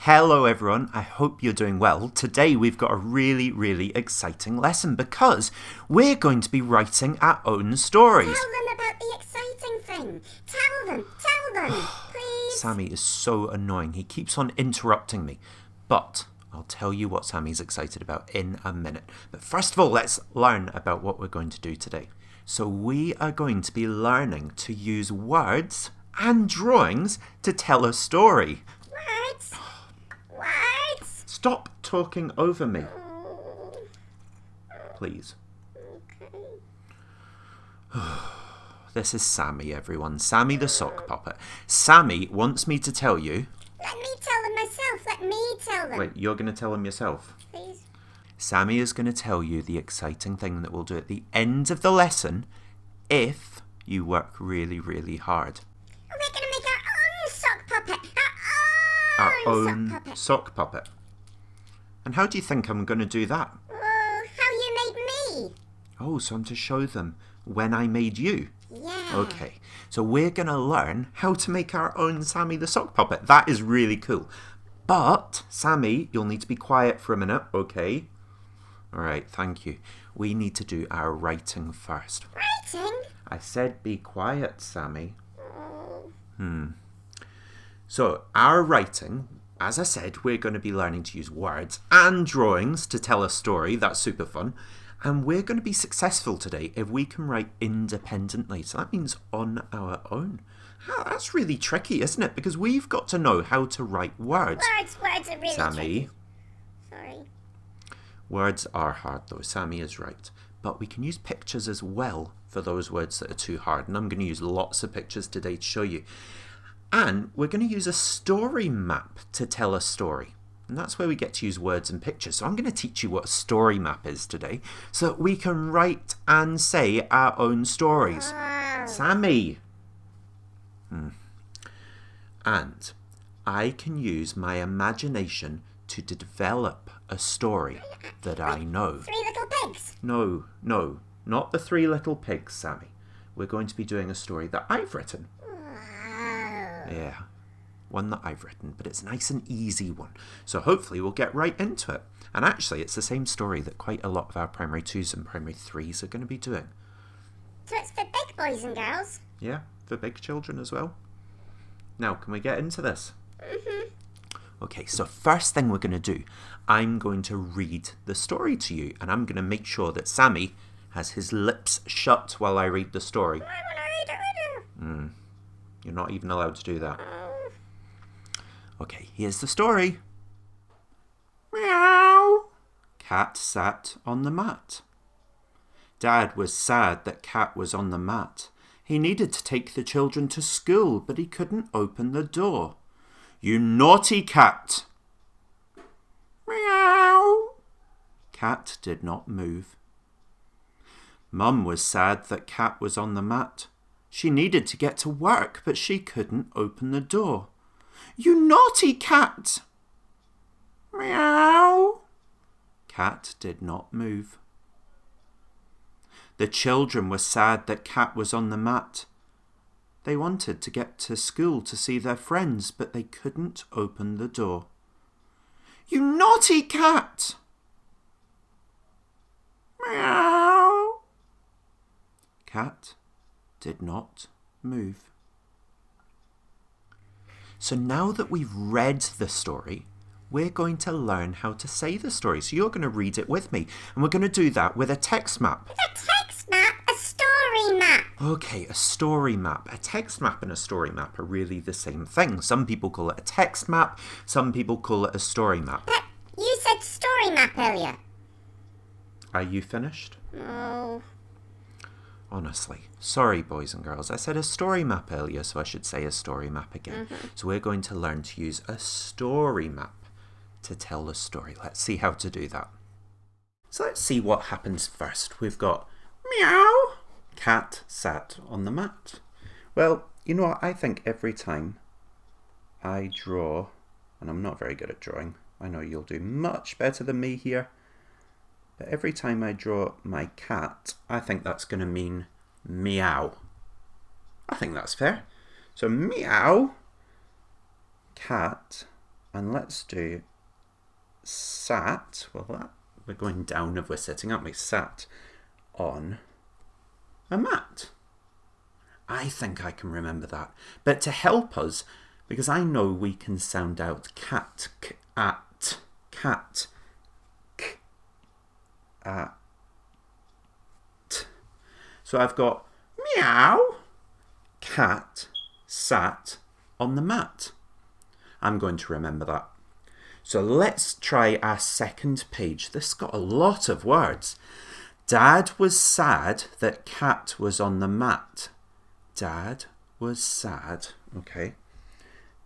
Hello everyone, I hope you're doing well. Today we've got a really exciting lesson because we're going to be writing our own stories. Tell them about the exciting thing. Tell them, please. Sammy is so annoying. He keeps on interrupting me. But I'll tell you what Sammy's excited about in a minute. But first of all, let's learn about what we're going to do today. So we are going to be learning to use words and drawings to tell a story. Words? Stop talking over me. Please. Okay. This is Sammy, everyone. Sammy the Sock Puppet. Sammy wants me to tell you... Let me tell them myself. Let me tell them. Wait, you're going to tell him yourself? Please. Sammy is going to tell you the exciting thing that we'll do at the end of the lesson if you work really hard. We're going to make our own sock puppet. Our Own own sock puppet. sock puppet. And how do you think I'm going to do that? How you made me. Oh, so I'm to show them when I made you. Yeah. Okay, so we're going to learn how to make our own Sammy the Sock Puppet. That is really cool. But, Sammy, you'll need to be quiet for a minute, okay? Alright, thank you. We need to do our writing first. Writing? I said be quiet, Sammy. Oh. So, our writing, as I said, we're going to be learning to use words and drawings to tell a story. That's super fun. And we're going to be successful today if we can write independently. So that means on our own. That's really tricky, isn't it? Because we've got to know how to write words. Words are really Sammy. tricky. Sorry. Words are hard though. Sammy is right. But we can use pictures as well for those words that are too hard. And I'm going to use lots of pictures today to show you. And we're going to use a story map to tell a story. And that's where we get to use words and pictures. So I'm going to teach you what a story map is today so that we can write and say our own stories. Oh. Sammy! And I can use my imagination to develop a story that I know. 3 Little Pigs. No, not the 3 Little Pigs, Sammy. We're going to be doing a story that I've written. Oh. Yeah, one that I've written, but it's a nice and easy one. So hopefully we'll get right into it. And actually, it's the same story that quite a lot of our primary 2s and primary 3s are going to be doing. So it's for big boys and girls? Yeah, for big children as well. Now, can we get into this? Mm-hmm. Okay, so first thing we're going to do, I'm going to read the story to you, and I'm going to make sure that Sammy has his lips shut while I read the story. I want to read it with you. You're not even allowed to do that. Oh. Okay, here's the story. Meow. Cat sat on the mat. Dad was sad that Cat was on the mat. He needed to take the children to school, but he couldn't open the door. You naughty cat! Meow. Cat did not move. Mum was sad that Cat was on the mat. She needed to get to work, but she couldn't open the door. You naughty cat! Meow. Cat did not move. The children were sad that Cat was on the mat. They wanted to get to school to see their friends, but they couldn't open the door. You naughty cat! Meow. Cat did not move. So now that we've read the story, we're going to learn how to say the story. So you're going to read it with me, and we're going to do that with a text map. A text map? A story map? Okay, a story map. A text map and a story map are really the same thing. Some people call it a text map, some people call it a story map. But you said story map earlier. Are you finished? Oh. Honestly, sorry boys and girls, I said a story map earlier, so I should say a story map again. So we're going to learn to use a story map to tell the story. Let's see how to do that. So let's see what happens first. We've got meow. Cat sat on the mat. Well, you know what? I think every time I draw, and I'm not very good at drawing, I know you'll do much better than me here, but every time I draw my cat, I think that's going to mean meow. I think that's fair. So meow, cat, And let's do sat. Well, we're going down if we're sitting, aren't we? Sat on a mat. I think I can remember that. But to help us, because I know we can sound out cat, k, at, cat, k, at. So I've got meow, cat, sat on the mat. I'm going to remember that. So let's try our second page. This got a lot of words. Dad was sad that cat was on the mat. Dad was sad. Okay.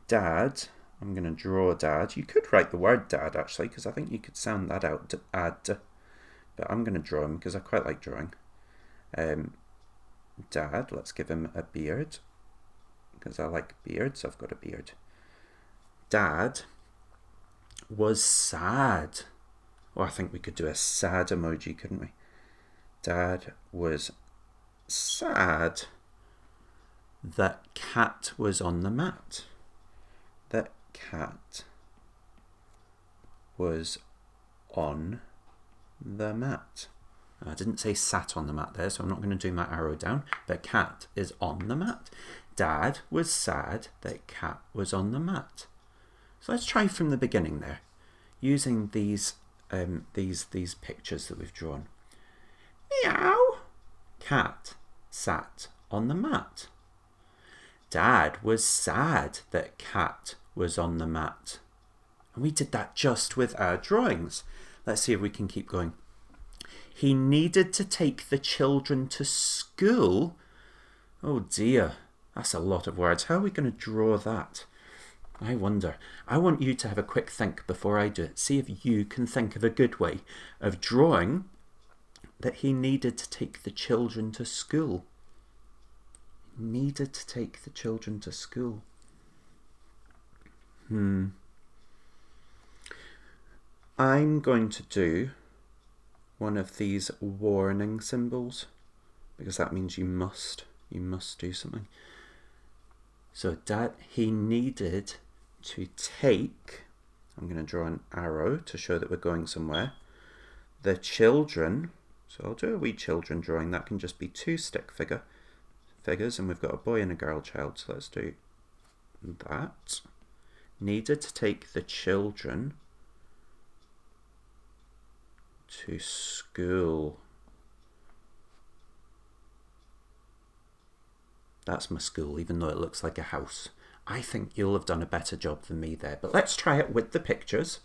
Dad, I'm going to draw dad. You could write the word dad actually, because I think you could sound that out. Dad. But I'm going to draw him because I quite like drawing. Dad, let's give him a beard. Because I like beards, I've got a beard. Dad was sad. Oh, I think we could do a sad emoji, couldn't we? Dad was sad that cat was on the mat. That cat was on the mat. I didn't say sat on the mat there, so I'm not going to do my arrow down. But cat is on the mat. Dad was sad that cat was on the mat. So let's try from the beginning there, using these pictures that we've drawn. Meow. Cat sat on the mat. Dad was sad that cat was on the mat. And we did that just with our drawings. Let's see if we can keep going. He needed to take the children to school. Oh dear, that's a lot of words. How are we going to draw that? I wonder. I want you to have a quick think before I do it. See if you can think of a good way of drawing that he needed to take the children to school. Needed to take the children to school. I'm going to do one of these warning symbols because that means you must do something. So Dad, he needed to take, I'm going to draw an arrow to show that we're going somewhere, the children, so I'll do a wee children drawing. That can just be two stick figures, and we've got a boy and a girl child, so let's do that. Needed to take the children to school. That's my school, even though it looks like a house. I think you'll have done a better job than me there, but let's try it with the pictures.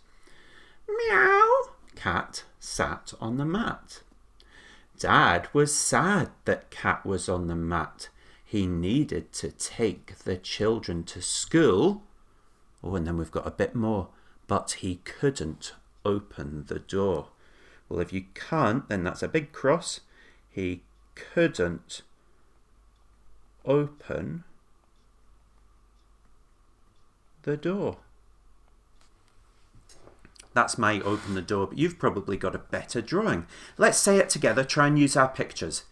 Meow. Cat sat on the mat. Dad was sad that cat was on the mat. He needed to take the children to school. Oh, and then we've got a bit more. But he couldn't open the door. Well, if you can't, then that's a big cross. He couldn't open the door. That's my open the door, but you've probably got a better drawing. Let's say it together. Try and use our pictures.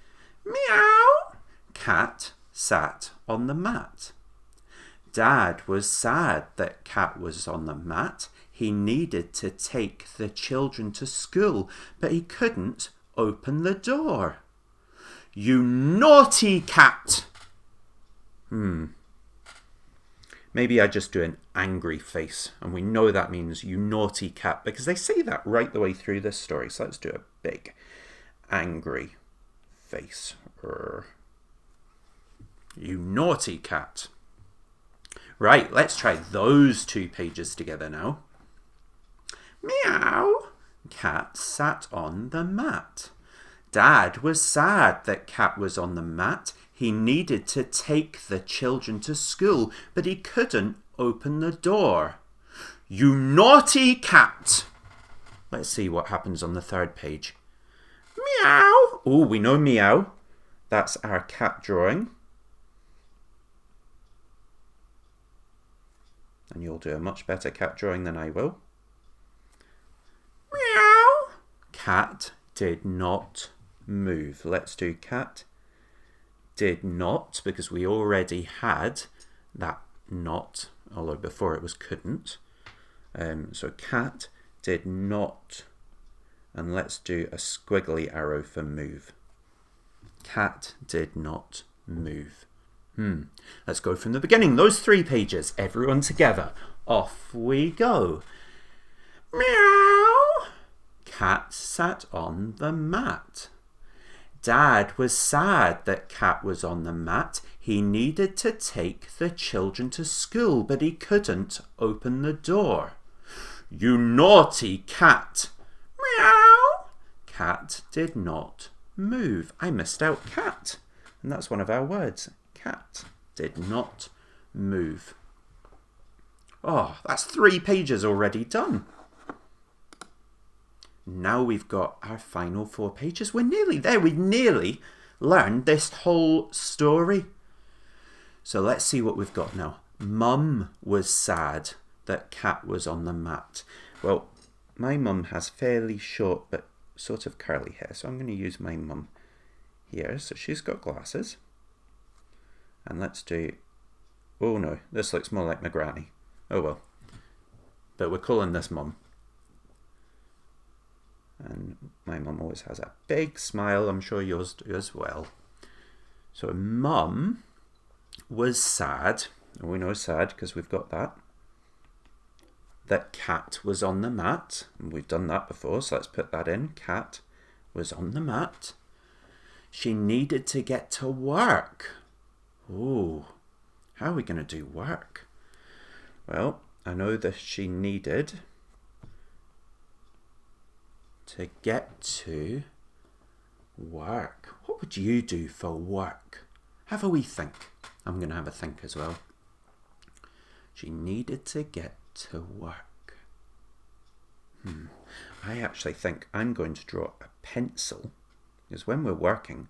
Meow. Cat sat on the mat. Dad was sad that cat was on the mat. He needed to take the children to school, but he couldn't open the door. You naughty cat! Maybe I just do an angry face, and we know that means you naughty cat, because they say that right the way through this story. So let's do a big angry face. You naughty cat. Right, let's try those two pages together now. Meow. Cat sat on the mat. Dad was sad that cat was on the mat. He needed to take the children to school, but he couldn't open the door. You naughty cat! Let's see what happens on the third page. Meow! Oh, we know meow. That's our cat drawing. And you'll do a much better cat drawing than I will. Meow! Cat did not move. Let's do cat did not, because we already had that not, although before it was couldn't. So cat did not, and let's do a squiggly arrow for move. Cat did not move. Let's go from the beginning. Those 3 pages. Everyone together. Off we go. Meow. Cat sat on the mat. Dad was sad that Cat was on the mat. He needed to take the children to school, but he couldn't open the door. You naughty cat. Meow. Cat did not move. I missed out cat. And that's one of our words. Cat did not move. Oh, that's 3 pages already done. Now we've got our final 4 pages. We're nearly there. We've nearly learned this whole story. So let's see what we've got now. Mum was sad that Cat was on the mat. Well, my mum has fairly short but sort of curly hair, so I'm going to use my mum here. So she's got glasses. And let's do... Oh no, this looks more like my granny. Oh well. But we're calling this mum. And my mum always has a big smile. I'm sure yours do as well. So mum was sad. And we know sad because we've got that. That Cat was on the mat. And we've done that before, so let's put that in. Cat was on the mat. She needed to get to work. Oh, how are we going to do work? Well, I know that she needed to get to work. What would you do for work? Have a wee think. I'm going to have a think as well. She needed to get to work. I actually think I'm going to draw a pencil, because when we're working,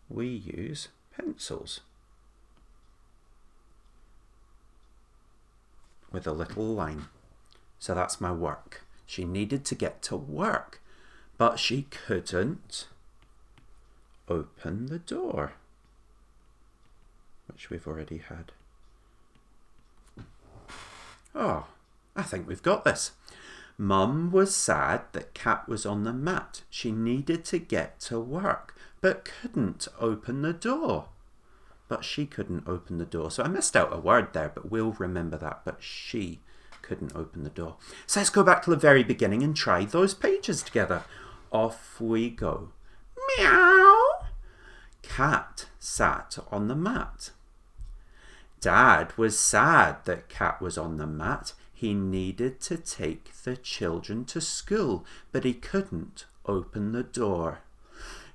we use pencils with a little line. So that's my work. She needed to get to work, but she couldn't open the door, which we've already had. Oh, I think we've got this. Mum was sad that Cat was on the mat. She needed to get to work, but couldn't open the door. But she couldn't open the door. So I missed out a word there, but we'll remember that. But she couldn't open the door. So let's go back to the very beginning and try those pages together. Off we go. Meow. Cat sat on the mat. Dad was sad that Cat was on the mat. He needed to take the children to school, but he couldn't open the door.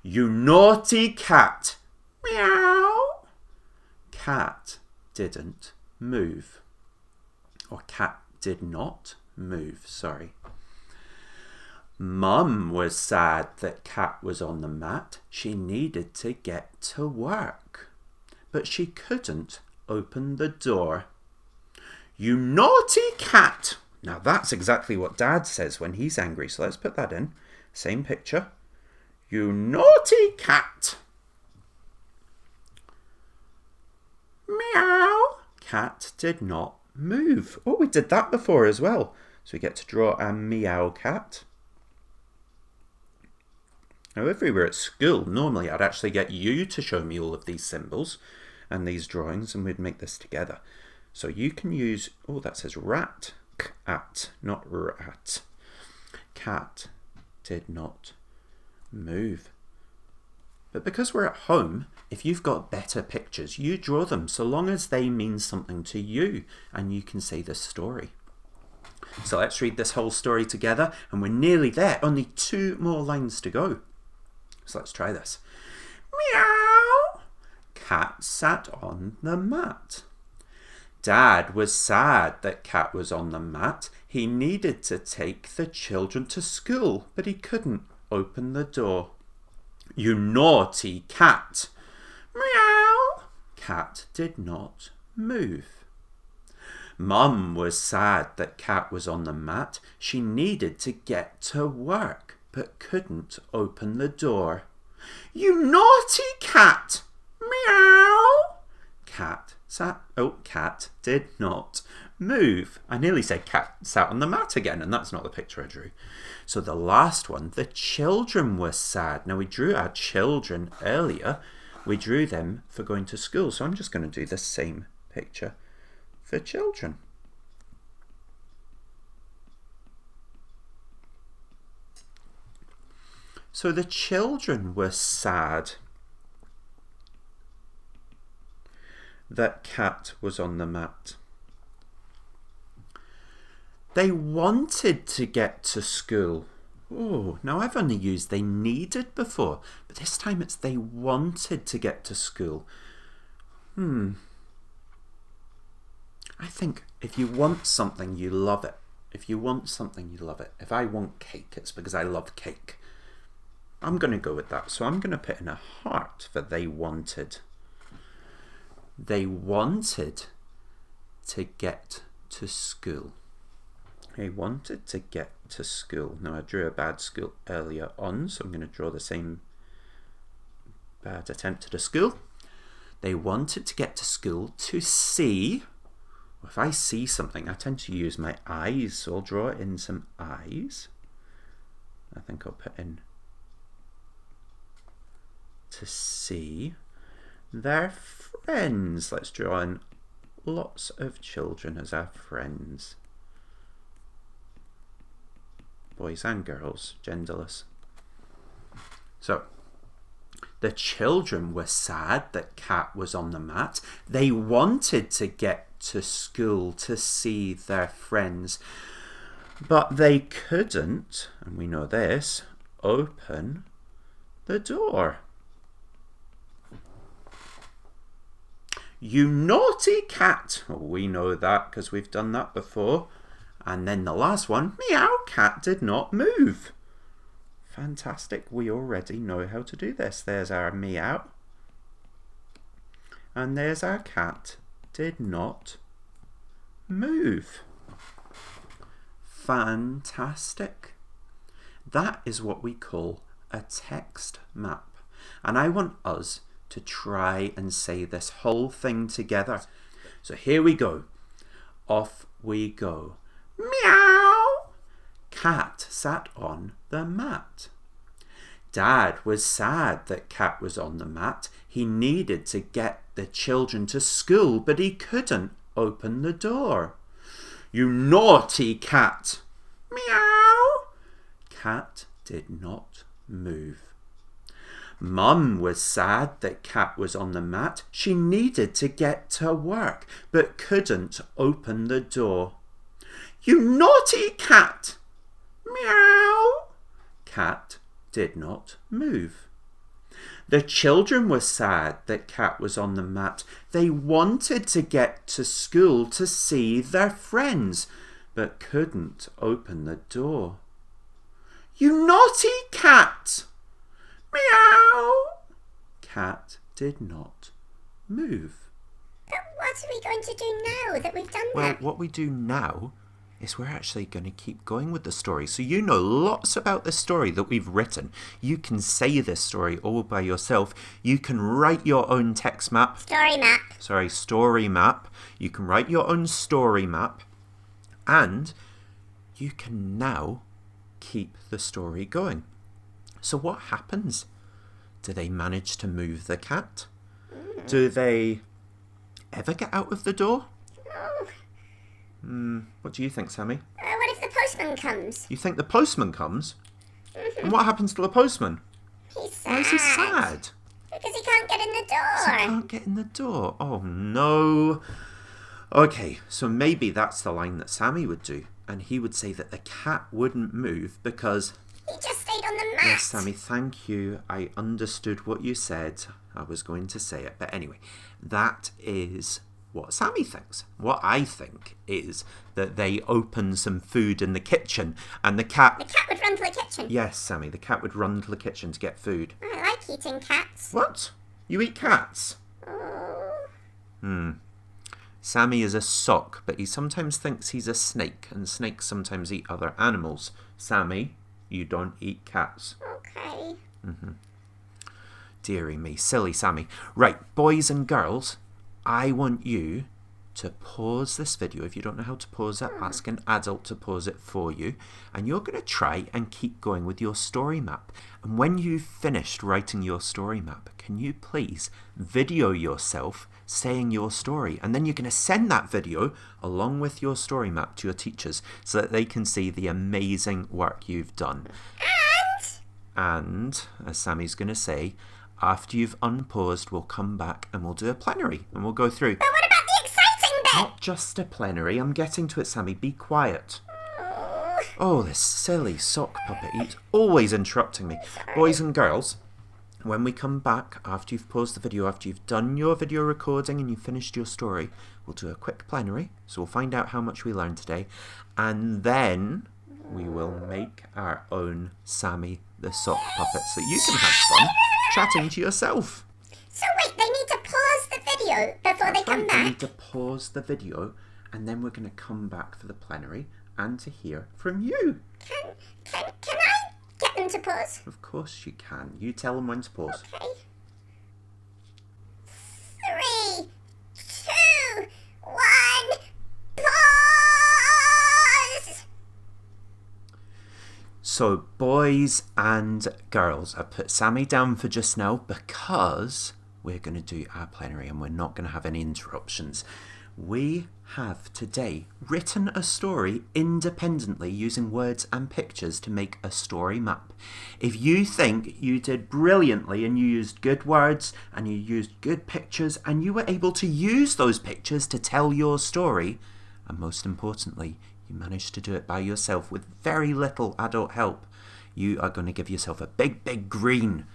You naughty cat. Meow. Cat didn't move. Or Cat did not move, sorry. Mum was sad that Cat was on the mat. She needed to get to work, but she couldn't open the door. You naughty cat. Now that's exactly what Dad says when he's angry, so let's put that in. Same picture. You naughty cat. Meow. Cat did not move. Oh, we did that before as well. So we get to draw a meow cat. Now if we were at school, normally I'd actually get you to show me all of these symbols and these drawings, and we'd make this together. So you can use, oh, that says rat, cat, not rat. Cat did not move. But because we're at home, if you've got better pictures, you draw them so long as they mean something to you and you can say the story. So let's read this whole story together, and we're nearly there. Only 2 more lines to go. So let's try this. Meow. Cat sat on the mat. Dad was sad that Cat was on the mat. He needed to take the children to school, but he couldn't open the door. You naughty cat. Meow. Cat did not move. Mum was sad that Cat was on the mat. She needed to get to work, but couldn't open the door. You naughty cat. Meow. Cat cat did not move. I nearly said cat sat on the mat again, and that's not the picture I drew. So the last one, the children were sad. Now we drew our children earlier. We drew them for going to school. So I'm just going to do the same picture for children. So the children were sad that cat was on the mat. They wanted to get to school. Oh, now I've only used they needed before, but this time it's they wanted to get to school. I think if you want something, you love it. If you want something, you love it. If I want cake, it's because I love cake. I'm going to go with that. So I'm going to put in a heart for they wanted. They wanted to get to school. They wanted to get to school. Now I drew a bad school earlier on, so I'm going to draw the same bad attempt at a school. They wanted to get to school to see. If I see something, I tend to use my eyes, so I'll draw in some eyes. I think I'll put in to see their friends. Let's draw in lots of children as our friends. Boys and girls, genderless. So, the children were sad that cat was on the mat. They wanted to get to school to see their friends, but they couldn't, and we know this, open the door. You naughty cat. Oh, we know that because we've done that before. And then the last one, meow, cat did not move. Fantastic, we already know how to do this. There's our meow. And there's our cat did not move. Fantastic. That is what we call a text map. And I want us to try and say this whole thing together. So here we go. Off we go. Meow! Cat sat on the mat. Dad was sad that cat was on the mat. He needed to get the children to school, but he couldn't open the door. You naughty cat! Meow! Cat did not move. Mum was sad that cat was on the mat. She needed to get to work, but couldn't open the door. You naughty cat! Meow! Cat did not move. The children were sad that cat was on the mat. They wanted to get to school to see their friends, but couldn't open the door. You naughty cat! Meow! Cat did not move. But what are we going to do now that we've done Well, that? what we do now is we're actually going to keep going with the story. So you know lots about the story that we've written. You can say this story all by yourself. You can write your own text map. Story map. You can write your own story map. And you can now keep the story going. So what happens? Do they manage to move the cat? Do they ever get out of the door? Oh. What do you think, Sammy? What if the postman comes? You think the postman comes? And what happens to the postman? He's sad. Why is he sad? Because he can't get in the He door. can't get in the door. Oh no. Okay, so maybe that's the line that Sammy would do. And he would say that the cat wouldn't move because... He just stayed on the mat. Yes, Sammy, thank you. I understood what you said. I was going to say it. But anyway, that is what Sammy thinks. What I think is that they open some food in the kitchen and the cat... The cat would run to the kitchen. Yes, Sammy, the cat would run to the kitchen to get food. I like eating cats. What? You eat cats? Oh. Sammy is a sock, but he sometimes thinks he's a snake, and snakes sometimes eat other animals. Sammy, you don't eat cats. Okay. Dearie me, silly Sammy. Right, boys and girls, I want you to pause this video. If you don't know how to pause it, ask an adult to pause it for you. And you're going to try and keep going with your story map. And when you've finished writing your story map, can you please video yourself saying your story? And then you're going to send that video along with your story map to your teachers so that they can see the amazing work you've done. And, as Sammy's going to say, after you've unpaused, we'll come back and we'll do a plenary and we'll go through. But what about the exciting bit? Not just a plenary. I'm getting to it, Sammy. Be quiet. Oh, this silly sock puppet. He's always interrupting me. Boys and girls, when we come back, after you've paused the video, after you've done your video recording and you've finished your story, we'll do a quick plenary. So we'll find out how much we learned today. And then we will make our own Sammy the Sock Puppet so you can have fun chatting to yourself. So wait, they need to pause the video before they come We back? need to pause the video and then we're going to come back for the plenary and to hear from you. Can I get them to pause? Of course you can. You tell them when to pause. Okay. 3, 2, 1, pause! So, boys and girls, I put Sammy down for just now because we're going to do our plenary and we're not going to have any interruptions. We have today written a story independently using words and pictures to make a story map. If you think you did brilliantly and you used good words and you used good pictures and you were able to use those pictures to tell your story, and most importantly, you managed to do it by yourself with very little adult help, you are going to give yourself a big, big green.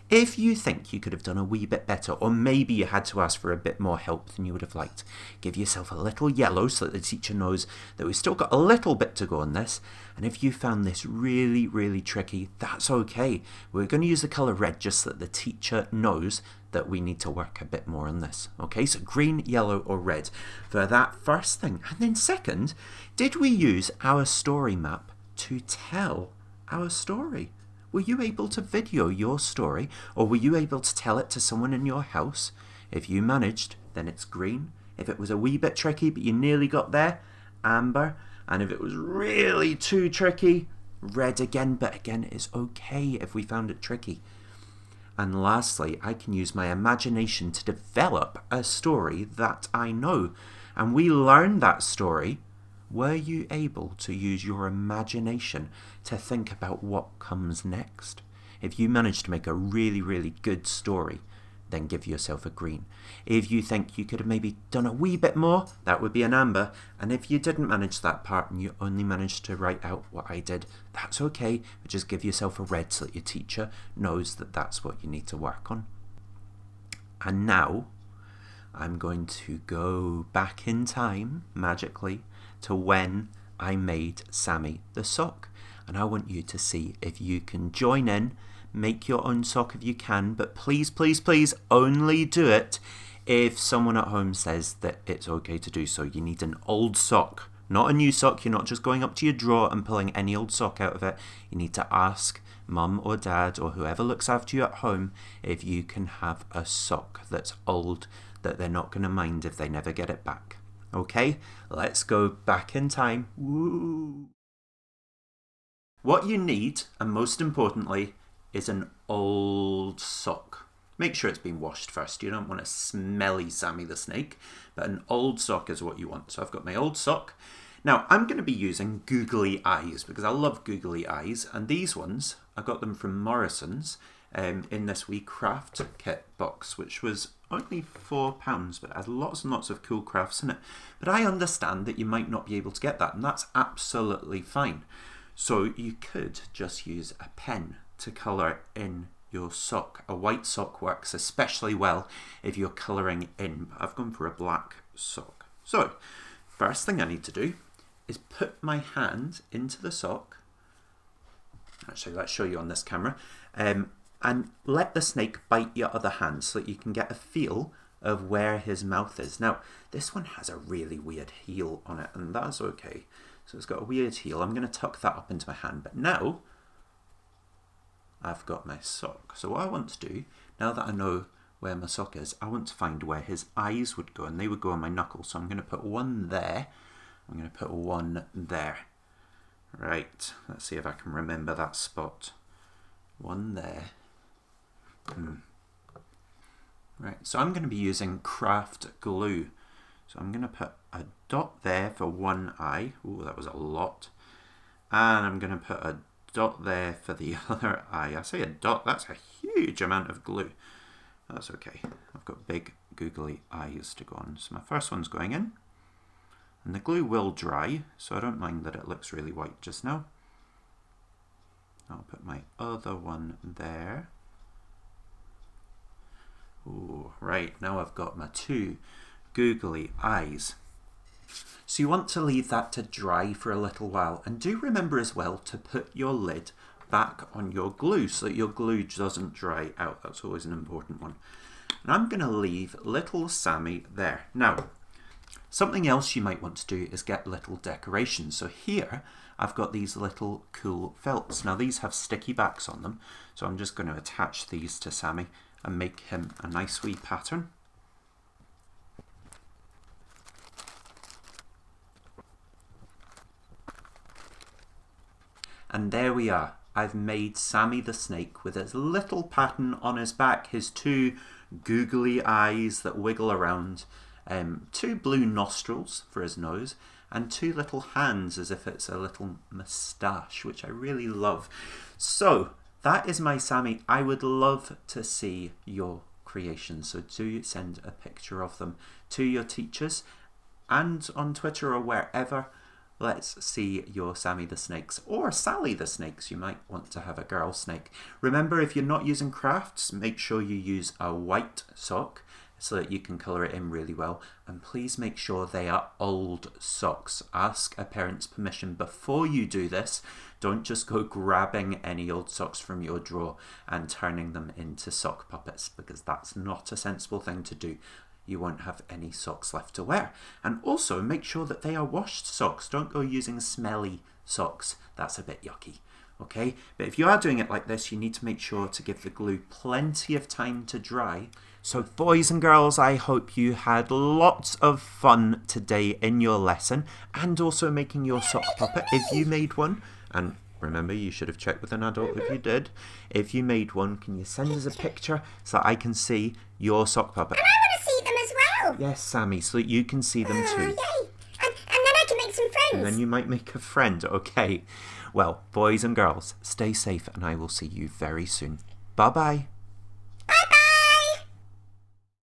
If you think you could have done a wee bit better, or maybe you had to ask for a bit more help than you would have liked, give yourself a little yellow so that the teacher knows that we've still got a little bit to go on this. And if you found this really, really tricky, that's okay. We're going to use the colour red just so that the teacher knows that we need to work a bit more on this. Okay, so green, yellow or red for that first thing. And then second, did we use our story map to tell our story? Were you able to video your story, or were you able to tell it to someone in your house? If you managed, then it's green. If it was a wee bit tricky but you nearly got there, amber. And if it was really too tricky, red again. But again, it's okay if we found it tricky. And lastly, I can use my imagination to develop a story that I know. And we learned that story. Were you able to use your imagination to think about what comes next? If you managed to make a really, really good story, then give yourself a green. If you think you could have maybe done a wee bit more, that would be an amber. And if you didn't manage that part and you only managed to write out what I did, that's okay. But just give yourself a red so that your teacher knows that that's what you need to work on. And now I'm going to go back in time, magically, to when I made Sammy the Sock. And I want you to see if you can join in, make your own sock if you can, but please, please, please only do it if someone at home says that it's okay to do so. You need an old sock, not a new sock. You're not just going up to your drawer and pulling any old sock out of it. You need to ask mum or dad or whoever looks after you at home if you can have a sock that's old that they're not going to mind if they never get it back. Okay, let's go back in time. Woo! What you need, and most importantly, is an old sock. Make sure it's been washed first. You don't want a smelly Sammy the Snake, but an old sock is what you want. So I've got my old sock. Now, I'm going to be using googly eyes because I love googly eyes. And these ones, I got them from Morrison's in this wee craft kit box, which was only £4, but it has lots and lots of cool crafts in it. But I understand that you might not be able to get that, and that's absolutely fine. So you could just use a pen to colour in your sock. A white sock works especially well if you're colouring in. I've gone for a black sock. So, first thing I need to do is put my hand into the sock. Actually, let's show you on this camera. And let the snake bite your other hand so that you can get a feel of where his mouth is. Now, this one has a really weird heel on it, and that's okay. So it's got a weird heel. I'm going to tuck that up into my hand. But now, I've got my sock. So what I want to do, now that I know where my sock is, I want to find where his eyes would go, and they would go on my knuckles. So I'm going to put one there. I'm going to put one there. Right, let's see if I can remember that spot. One there. Right, so I'm going to be using craft glue. So I'm going to put a dot there for one eye. Ooh, that was a lot. And I'm going to put a dot there for the other eye. I say a dot, that's a huge amount of glue. That's okay. I've got big googly eyes to go on. So my first one's going in. And the glue will dry, so I don't mind that it looks really white just now. I'll put my other one there. Ooh, right, now I've got my two googly eyes. So you want to leave that to dry for a little while, and do remember as well to put your lid back on your glue so that your glue doesn't dry out. That's always an important one. And I'm going to leave little Sammy there. Now, something else you might want to do is get little decorations. So here I've got these little cool felts. Now these have sticky backs on them, so I'm just going to attach these to Sammy and make him a nice wee pattern. And there we are. I've made Sammy the snake with his little pattern on his back, his two googly eyes that wiggle around, two blue nostrils for his nose, and two little hands as if it's a little moustache, which I really love. So that is my Sammy. I would love to see your creations, so do send a picture of them to your teachers and on Twitter or wherever. Let's see your Sammy the Snakes, or Sally the Snakes. You might want to have a girl snake. Remember, if you're not using crafts, make sure you use a white sock so that you can colour it in really well. And please make sure they are old socks. Ask a parent's permission before you do this. Don't just go grabbing any old socks from your drawer and turning them into sock puppets, because that's not a sensible thing to do. You won't have any socks left to wear. And also make sure that they are washed socks. Don't go using smelly socks. That's a bit yucky. Okay? But if you are doing it like this, you need to make sure to give the glue plenty of time to dry. So boys and girls, I hope you had lots of fun today in your lesson, and also making your sock puppet if you made one. And remember, you should have checked with an adult if you did. If you made one, can you send us a picture so I can see your sock puppet? And I want to see them as well. Yes, Sammy, so that you can see them too. Yay. And then I can make some friends. And then you might make a friend, okay. Well, boys and girls, stay safe, and I will see you very soon. Bye-bye.